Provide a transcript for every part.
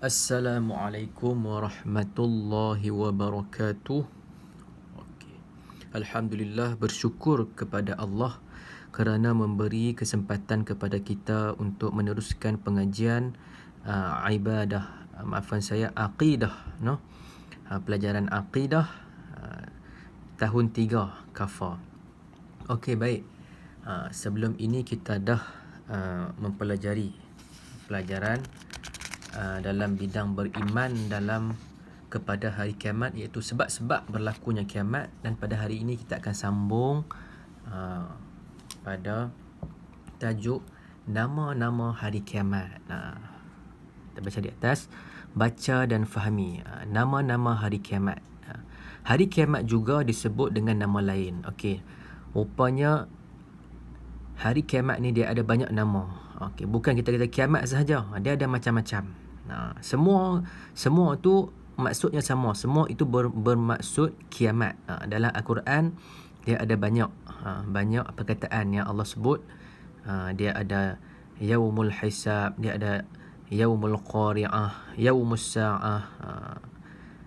Assalamualaikum warahmatullahi wabarakatuh. Okey. Alhamdulillah, bersyukur kepada Allah kerana memberi kesempatan kepada kita untuk meneruskan pengajian ibadah, aqidah, no? Pelajaran aqidah tahun 3 Kafa. Okey, baik. Sebelum ini kita dah mempelajari pelajaran dalam bidang beriman dalam kepada hari kiamat, iaitu sebab-sebab berlakunya kiamat, dan pada hari ini kita akan sambung pada tajuk nama-nama hari kiamat. Kita baca di atas, baca dan fahami nama-nama hari kiamat. Hari kiamat juga disebut dengan nama lain. Okey, rupanya hari kiamat ni dia ada banyak nama. Okey, bukan kita kata kiamat sahaja, dia ada macam-macam. Semua tu maksudnya sama. Semua itu bermaksud kiamat. Dalam Al-Quran dia ada banyak perkataan yang Allah sebut. Dia ada yaumul hisab, dia ada yaumul qari'ah, yaumus sa'ah.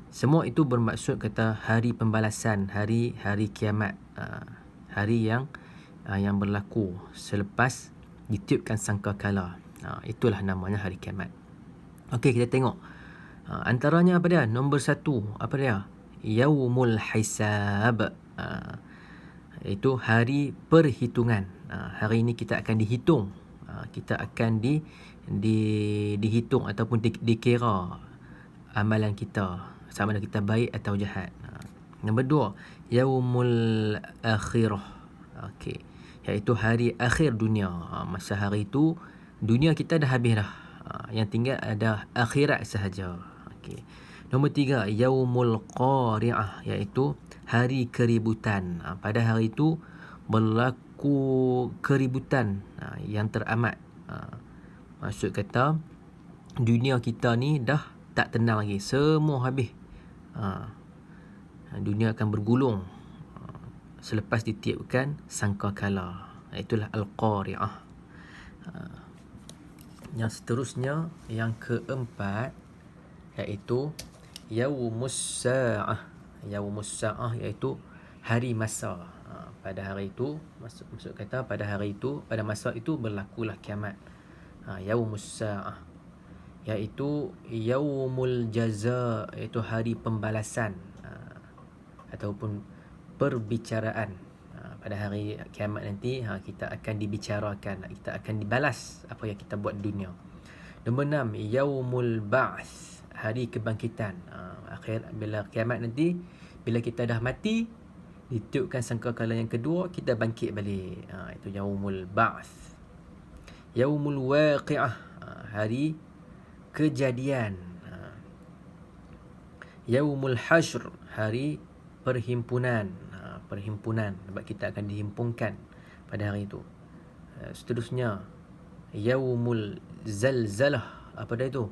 Semua itu bermaksud kata hari pembalasan, hari kiamat, hari yang berlaku selepas ditiupkan sangkakala. Itulah namanya hari kiamat. Okey, kita tengok. Antaranya apa dia? Nombor 1, apa dia? Yaumul hisab. Itu hari perhitungan. Hari ini kita akan dihitung. Kita akan dihitung ataupun dikira amalan kita, sama ada kita baik atau jahat. Nombor 2, yaumul akhirah. Okey, iaitu hari akhir dunia. Masa hari itu dunia kita dah habis dah. Yang tinggal ada akhirat sahaja. Okey. Nombor 3, yaumul qari'ah, iaitu hari keributan. Pada hari itu berlaku keributan yang teramat. Maksud kata dunia kita ni dah tak tenang lagi, semua habis. Dunia akan bergulung selepas ditiupkan sangkakala. Itulah al-qari'ah. Yang seterusnya, yang keempat, iaitu yaumus sa'ah. Yaumus sa'ah iaitu hari masa. Pada hari itu, maksud kata pada hari itu, pada masa itu berlakulah kiamat. Yaumus sa'ah, iaitu yaumul jaza, iaitu hari pembalasan ataupun perbicaraan. Pada hari kiamat nanti kita akan dibicarakan, kita akan dibalas apa yang kita buat di dunia. Nombor 6, yaumul ba'th, hari kebangkitan. Akhir bila kiamat nanti, bila kita dah mati, ditiupkan sangkakala yang kedua, kita bangkit balik. Itu yaumul ba'th. Yaumul waqi'ah, hari kejadian. Yaumul hashr, hari perhimpunan. Sebab kita akan dihimpunkan pada hari itu. Seterusnya, yaumul zalzalah. Apa dia itu?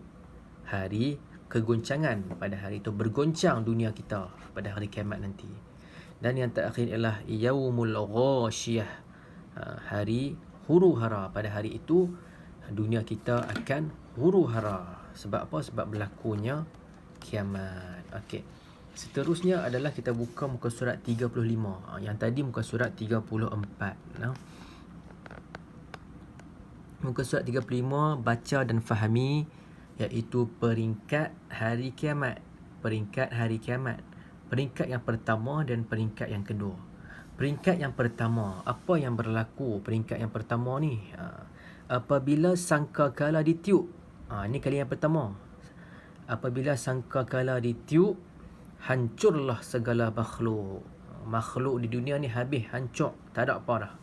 Hari kegoncangan. Pada hari itu bergoncang dunia kita pada hari kiamat nanti. Dan yang terakhir ialah yaumul ghashiyah, hari huru-hara. Pada hari itu dunia kita akan huru-hara. Sebab apa? Sebab berlakunya kiamat. Okey. Seterusnya adalah kita buka muka surat 35. Yang tadi muka surat 34. Muka surat 35, baca dan fahami, iaitu peringkat hari kiamat. Peringkat hari kiamat. Peringkat yang pertama dan peringkat yang kedua. Peringkat yang pertama, apa yang berlaku peringkat yang pertama ni? Apabila sangkakala ditiup. Ini kali yang pertama. Apabila sangkakala ditiup, hancurlah segala makhluk. Makhluk di dunia ni habis, hancur, tak ada apa dah.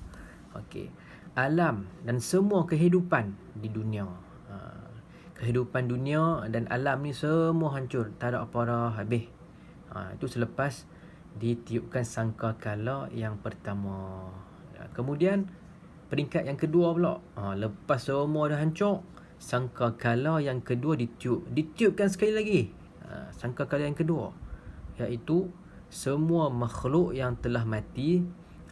Okey. Alam dan semua kehidupan di dunia. Kehidupan dunia dan alam ni semua hancur, tak ada apa dah, habis. Itu selepas ditiupkan sangkakala yang pertama. Kemudian peringkat yang kedua pula. Lepas semua dah hancur, sangkakala yang kedua ditiupkan sekali lagi. Sangkakala yang kedua, iaitu semua makhluk yang telah mati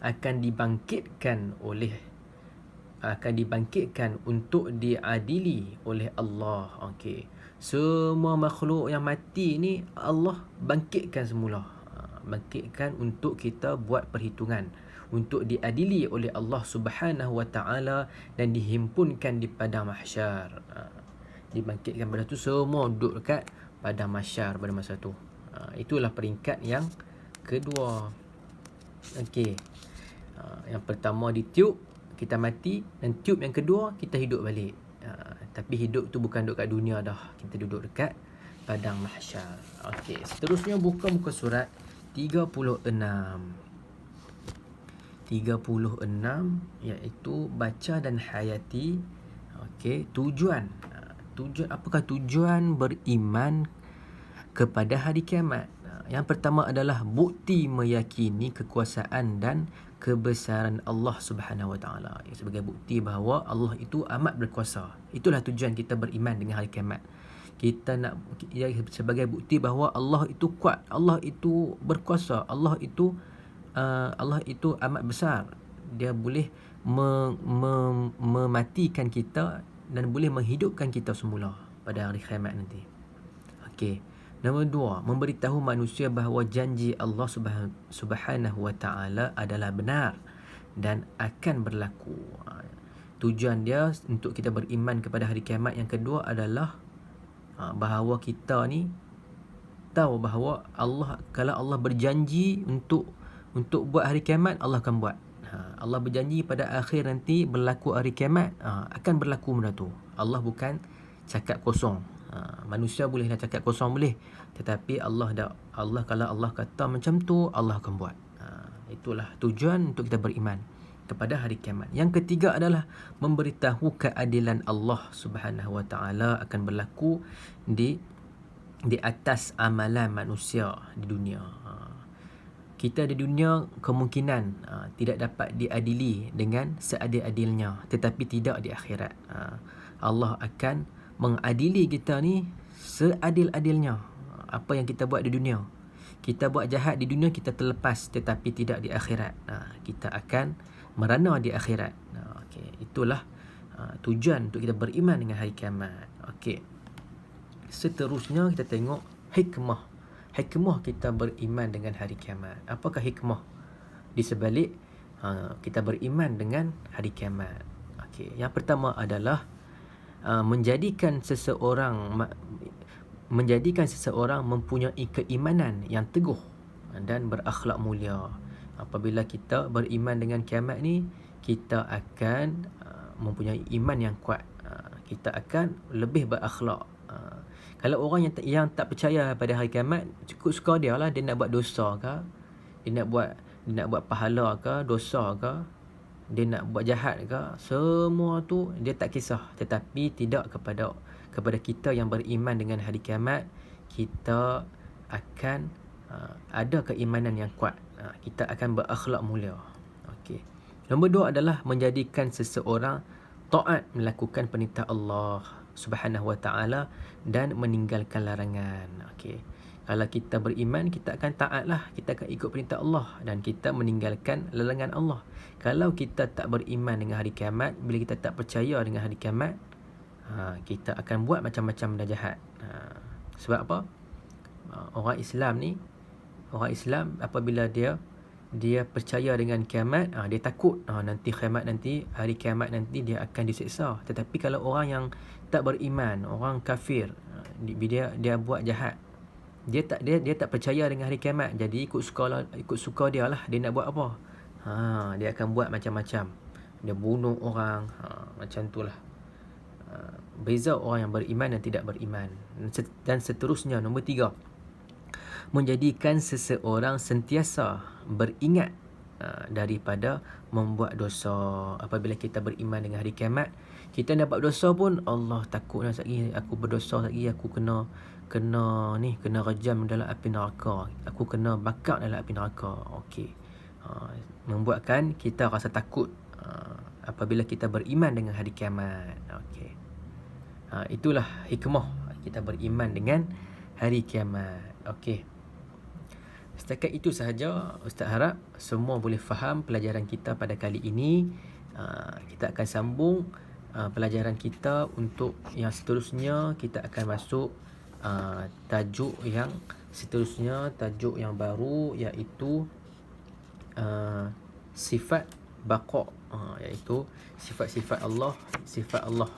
akan dibangkitkan oleh akan dibangkitkan untuk diadili oleh Allah. Okey. Semua makhluk yang mati ni Allah bangkitkan semula. Bangkitkan untuk kita buat perhitungan, untuk diadili oleh Allah Subhanahu wa taala dan dihimpunkan di padang mahsyar. Dibangkitkan pada tu semua duduk dekat padang mahsyar pada masa tu. Itulah peringkat yang kedua. Okey. Yang pertama ditiup, kita mati, dan tiup yang kedua kita hidup balik. Tapi hidup tu bukan duduk kat dunia dah. Kita duduk dekat padang mahsyar. Okey, seterusnya buka muka surat 36. 36 iaitu baca dan hayati. Okey, tujuan. Apakah tujuan beriman kepada hari kiamat? Yang pertama adalah bukti meyakini kekuasaan dan kebesaran Allah Subhanahu Wa Taala. Sebagai bukti bahawa Allah itu amat berkuasa. Itulah tujuan kita beriman dengan hari kiamat. Kita nak sebagai bukti bahawa Allah itu kuat, Allah itu berkuasa, Allah itu amat besar. Dia boleh mematikan kita dan boleh menghidupkan kita semula pada hari kiamat nanti. Okey. Nombor 2, memberitahu manusia bahawa janji Allah Subhanahu Wa Taala adalah benar dan akan berlaku. Tujuan dia untuk kita beriman kepada hari kiamat yang kedua adalah bahawa kita ni tahu bahawa Allah, kalau Allah berjanji untuk buat hari kiamat, Allah akan buat. Allah berjanji pada akhir nanti berlaku hari kiamat, akan berlaku benda tu. Allah bukan cakap kosong. Manusia boleh nak cakap kosong boleh, tetapi Allah kalau Allah kata macam tu, Allah akan buat. Itulah tujuan untuk kita beriman kepada hari kiamat. Yang ketiga adalah memberitahu keadilan Allah Subhanahu Wa Taala akan berlaku di atas amalan manusia di dunia. Kita di dunia kemungkinan tidak dapat diadili dengan seadil-adilnya, tetapi tidak di akhirat. Allah akan mengadili kita ni seadil-adilnya. Apa yang kita buat di dunia, kita buat jahat di dunia, kita terlepas, tetapi tidak di akhirat. Kita akan merana di akhirat. Okey, itulah tujuan untuk kita beriman dengan hari kiamat. Okey. Seterusnya kita tengok hikmah. Hikmah kita beriman dengan hari kiamat. Apakah hikmah di sebalik kita beriman dengan hari kiamat? Okey, yang pertama adalah menjadikan seseorang mempunyai keimanan yang teguh dan berakhlak mulia. Apabila kita beriman dengan kiamat ni, kita akan mempunyai iman yang kuat. Kita akan lebih berakhlak. Kalau orang yang tak percaya pada hari kiamat, cukup suka dia lah, dia nak buat dosa ke, dia nak buat pahala ke, dosa ke, dia nak buat jahat ke, semua tu dia tak kisah. Tetapi tidak kepada kita yang beriman dengan hari kiamat, kita akan ada keimanan yang kuat. Kita akan berakhlak mulia. Okey. Nombor 2 adalah menjadikan seseorang taat melakukan perintah Allah Subhanahu Wa Taala dan meninggalkan larangan. Okey. Kalau kita beriman, kita akan taatlah, kita akan ikut perintah Allah dan kita meninggalkan larangan Allah. Kalau kita tak beriman dengan hari kiamat, bila kita tak percaya dengan hari kiamat, kita akan buat macam-macam benda jahat. Sebab apa? Orang Islam apabila dia percaya dengan kiamat, dia takut nanti hari kiamat nanti dia akan diseksa. Tetapi kalau orang yang tak beriman, orang kafir, dia buat jahat, dia tak percaya dengan hari kiamat, jadi ikut suka dia lah, dia nak buat apa, dia akan buat macam-macam, dia bunuh orang, macam itulah. Beza orang yang beriman dan tidak beriman. Dan seterusnya, nombor 3, menjadikan seseorang sentiasa beringat daripada membuat dosa. Apabila kita beriman dengan hari kiamat, kita nak buat dosa pun Allah takut lagi, aku berdosa lagi, aku kena rejam dalam api neraka, aku kena bakar dalam api neraka. Okey. Membuatkan kita rasa takut apabila kita beriman dengan hari kiamat. Okey. Itulah hikmah kita beriman dengan hari kiamat. Okey. Setakat itu sahaja. Ustaz harap semua boleh faham pelajaran kita pada kali ini. Kita akan sambung pelajaran kita untuk yang seterusnya. Kita akan masuk tajuk yang seterusnya, tajuk yang baru, iaitu sifat baqa, iaitu sifat-sifat Allah,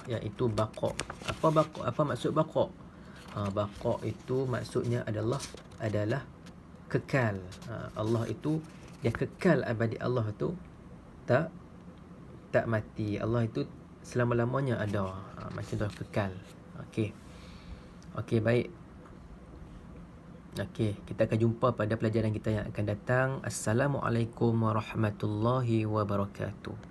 iaitu baqa. Apa baqa? Apa maksud baqa? Baqa itu maksudnya adalah kekal. Allah itu dia kekal abadi. Allah itu tak mati. Allah itu selama-lamanya ada. Macam tu, kekal. Okey, baik. Okey, kita akan jumpa pada pelajaran kita yang akan datang. Assalamualaikum warahmatullahi wabarakatuh.